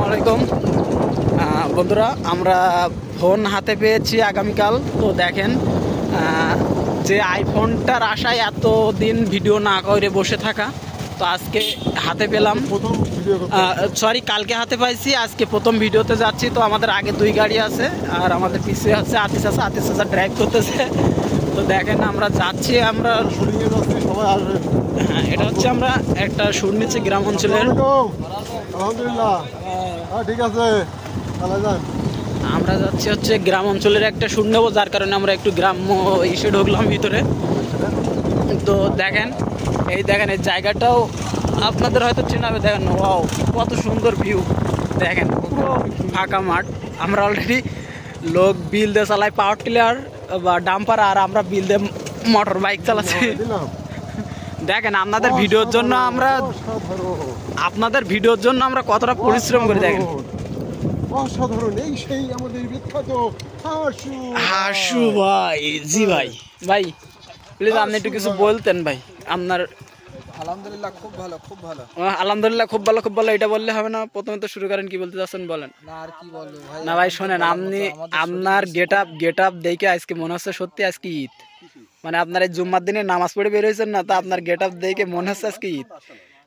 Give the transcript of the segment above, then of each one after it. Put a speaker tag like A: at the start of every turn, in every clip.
A: আলাইকুম বন্ধুরা, আমরা ফোন হাতে পেয়েছি আগামীকাল। তো দেখেন, যে আইফোনটার আশায় এত দিন ভিডিও না করে বসে থাকা, তো আজকে হাতে পেলাম। সরি, কালকে হাতে পাইছি, আজকে প্রথম ভিডিওতে যাচ্ছি। তো আমাদের আগে 2 গাড়ি আছে আর আমাদের পিছিয়ে হচ্ছে আতিশ চাচা ড্রাইভ করতেছে। তো দেখেন আমরা যাচ্ছি, আমরা
B: সবাই আসবে।
A: হ্যাঁ, এটা হচ্ছে আমরা একটা সুর নিচ্ছি গ্রাম অঞ্চলের।
B: আলহামদুলিল্লাহ, ঠিক আছে,
A: আমরা যাচ্ছি হচ্ছে গ্রাম অঞ্চলের একটা সুর নেবো, যার কারণে আমরা একটু গ্রাম্য ইসে ঢুকলাম ভিতরে। তো দেখেন, এই জায়গাটাও আপনাদের হয়তো চেনাবে। দেখেন, ওয়াও, কত সুন্দর ভিউ। দেখেন, পুরো ফাঁকা মাঠ। আমরা অলরেডি লোক বিল দিয়ে চালাই পাওয়ার টিলার বা ডাম্পার, আর আমরা বিল দিয়ে মোটর বাইক চালাচ্ছি। দেখেন, আপনাদের ভিডিওর জন্য আমরা কতটা পরিশ্রম করে। দেখেন,
B: অসাধারণ, এই সেই আমাদের বিখ্যাত
A: হাসু ভাই। জি ভাই, প্লিজ আপনি একটু কিছু বলতেন ভাই আপনার।
C: আলহামদুলিল্লাহ, খুব ভালো।
A: আলহামদুলিল্লাহ, খুব ভালো এটা বললে হবে না। প্রথমে তো শুরু করেন, কি বলতে চাচ্ছেন বলেন।
C: না আর কি বলবো ভাই,
A: না ভাই শোনেন, আপনার গেট আপ দেখে আজকে মনে হচ্ছে সত্যি আজকে ঈদ। মানে আপনার এই জুম্মার দিনে নামাজ পড়ে বের হয়েছেন না, তা আপনার গেট আপ দেখে মনে হচ্ছে আজকে ঈদ।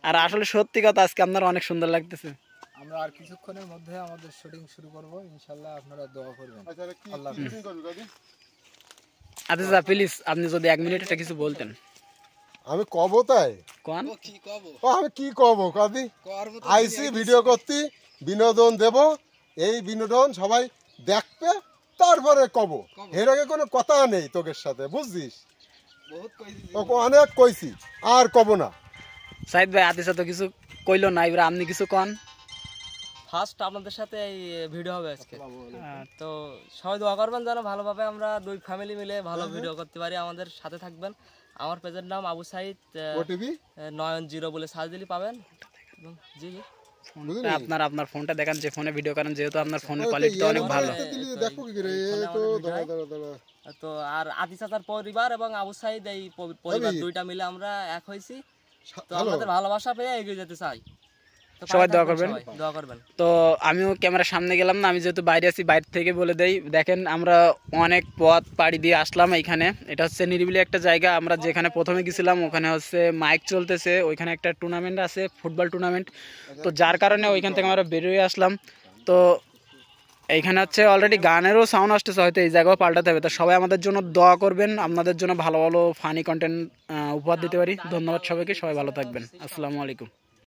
A: আর আসলে সত্যি কথা, আজকে আপনার অনেক সুন্দর লাগতেছে।
C: আমরা আর কিছুক্ষণের মধ্যে আমাদের শুটিং শুরু করব, ইনশাআল্লাহ আপনারা দোয়া করবেন। আল্লাহ
A: আচ্ছা প্লিজ, আপনি যদি 1 মিনিট একটা কিছু বলতেন।
B: আমি কব তাই
A: কোন
C: কি কব,
B: আমি কি কব কবি আইসি ভিডিও করতে, বিনোদন দেব। এই বিনোদন সবাই দেখবে, তারপরে কব। এর আগে কোনো কথা নেই তোদের সাথে, বুঝছিস? তোকে অনেক কইছি, আর কব না।
A: সাইদ ভাই আতিশা তো কিছু কইলো না, এবার আপনি কিছু কন।
D: ফার্স্ট আপনাদের সাথে এই ভিডিও হবে আজকে, তো সবাই দোয়া করবেন যেন ভালোভাবে আমরা 2 ফ্যামিলি মিলে ভালো ভিডিও করতে পারি। আমাদের সাথে থাকবেন। আমার পেজের নাম আবু সাইদ 90 বলে সার্চ দিলে পাবেন। জি জি,
A: আপনার ফোনটা দেখান, যে ফোনে ভিডিও করেন, যেহেতু আপনার ফোনের কোয়ালিটি অনেক ভালো।
D: তো আর আতি চাচার পরিবার এবং আবু সাইদ এই পরিবার 2টা মিলে আমরা এক হয়েছি। তো আমাদের ভালোবাসা পেয়ে এগিয়ে যেতে চাই,
A: সবাই দোয়া করবেন। তো আমিও ক্যামেরার সামনে গেলাম না, আমি যেহেতু বাইরে আছি, বাইরে থেকে বলে দেই। দেখেন, আমরা অনেক পথ পাড়ি দিয়ে আসলাম এইখানে। এটা হচ্ছে নিরিবিলি একটা জায়গা। আমরা যেখানে প্রথমে গেছিলাম ওখানে হচ্ছে মাইক চলতেছে, ওইখানে একটা টুর্নামেন্ট আছে, ফুটবল টুর্নামেন্ট। তো যার কারণে ওইখান থেকে আমরা বেরিয়ে আসলাম। তো এইখানে হচ্ছে অলরেডি গানেরও সাউন্ড আসতেছে, হয়তো এই জায়গাও পাল্টাতে হবে। তো সবাই আমাদের জন্য দোয়া করবেন, আপনাদের জন্য ভালো ভালো ফানি কন্টেন্ট উপহার দিতে পারি। ধন্যবাদ সবাইকে, সবাই ভালো থাকবেন। আসসালামু আলাইকুম।